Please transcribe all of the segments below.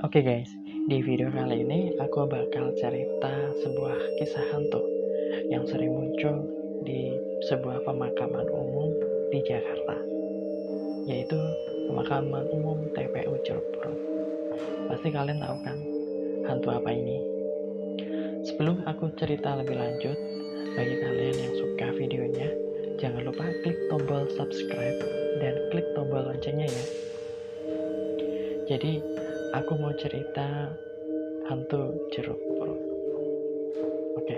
Oke guys, di video kali ini aku bakal cerita sebuah kisah hantu yang sering muncul di sebuah pemakaman umum di Jakarta, yaitu pemakaman umum TPU Curug Purut. Pasti kalian tahu kan hantu apa ini? Sebelum aku cerita lebih lanjut, bagi kalian yang suka videonya, jangan lupa klik tombol subscribe dan klik tombol loncengnya ya. Jadi, aku mau cerita hantu Curug Purut. Oke,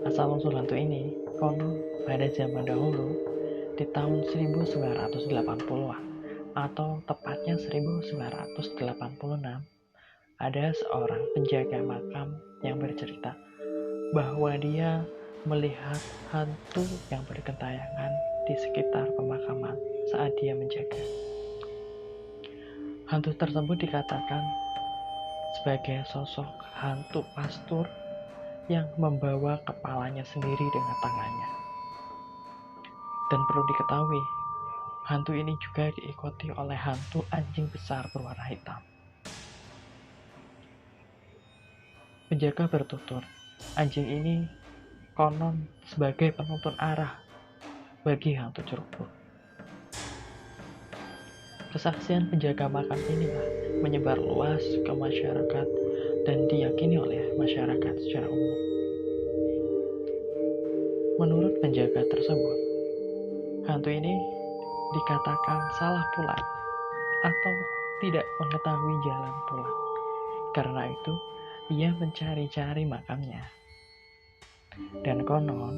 asal-usul hantu ini konon pada zaman dahulu di tahun 1980-an atau tepatnya 1986 ada seorang penjaga makam yang bercerita bahwa dia melihat hantu yang bergentayangan di sekitar pemakaman saat dia menjaga. Hantu tersebut dikatakan sebagai sosok hantu pastur yang membawa kepalanya sendiri dengan tangannya. Dan perlu diketahui, hantu ini juga diikuti oleh hantu anjing besar berwarna hitam. Penjaga bertutur, anjing ini konon sebagai penuntun arah bagi hantu Curug Purut. Kesaksian penjaga makam inilah menyebar luas ke masyarakat dan diyakini oleh masyarakat secara umum. Menurut penjaga tersebut, hantu ini dikatakan salah pulang atau tidak mengetahui jalan pulang. Karena itu, ia mencari-cari makamnya. Dan konon,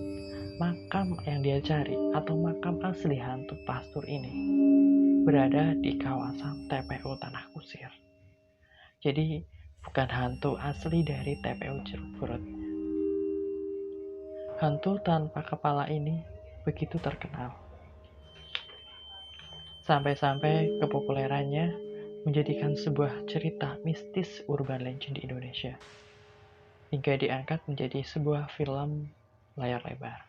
makam yang dia cari atau makam asli hantu pastur ini berada di kawasan TPU Tanah Kusir. Jadi, bukan hantu asli dari TPU Curug Purut. Hantu tanpa kepala ini begitu terkenal. Sampai-sampai kepopulerannya menjadikan sebuah cerita mistis urban legend di Indonesia, hingga diangkat menjadi sebuah film layar lebar.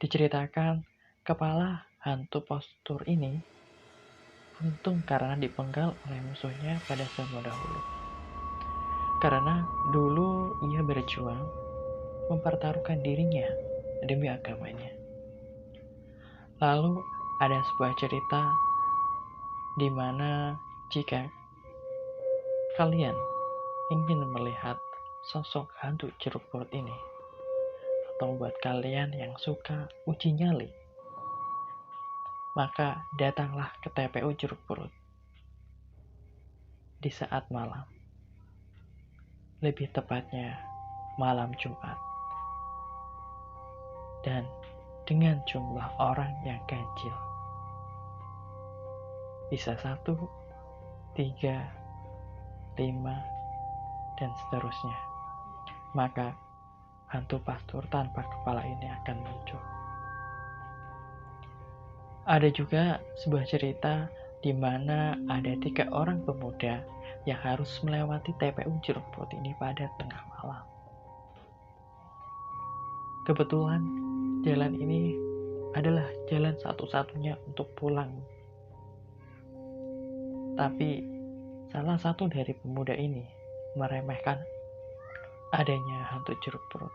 Diceritakan, kepala hantu pastur ini buntung karena dipenggal oleh musuhnya pada zaman dahulu. Karena dulu ia berjuang mempertaruhkan dirinya demi agamanya. Lalu ada sebuah cerita di mana jika kalian ingin melihat sosok hantu Curug Purut ini, atau buat kalian yang suka uji nyali, maka datanglah ke TPU Curug Purut di saat malam. Lebih tepatnya malam Jumat. Dan dengan jumlah orang yang ganjil. Bisa 1, 3, 5, dan seterusnya. Maka hantu pastur tanpa kepala ini akan muncul. Ada juga sebuah cerita di mana ada 3 orang pemuda yang harus melewati TPU Curug Purut ini pada tengah malam. Kebetulan jalan ini adalah jalan satu-satunya untuk pulang. Tapi salah satu dari pemuda ini meremehkan adanya hantu Curug Purut.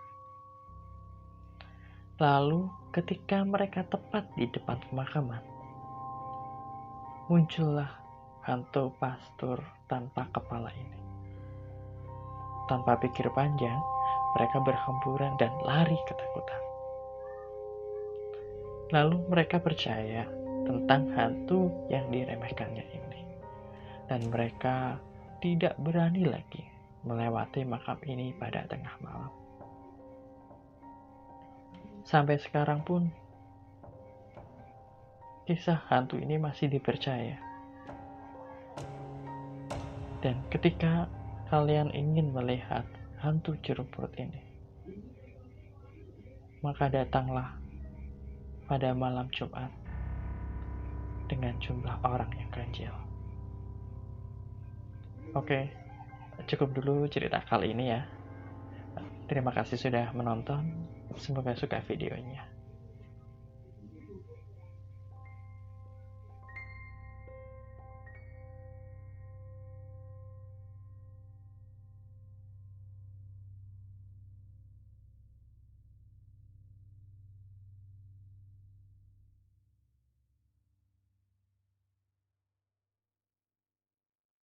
Lalu ketika mereka tepat di depan pemakaman, muncullah hantu pastur tanpa kepala ini. Tanpa pikir panjang, mereka berhamburan dan lari ketakutan. Lalu mereka percaya tentang hantu yang diremehkannya ini. Dan mereka tidak berani lagi melewati makam ini pada tengah malam. Sampai sekarang pun, kisah hantu ini masih dipercaya. Dan ketika kalian ingin melihat hantu Curug Purut ini, maka datanglah pada malam Jumat dengan jumlah orang yang ganjil. Oke, cukup dulu cerita kali ini ya. Terima kasih sudah menonton. Semoga suka videonya.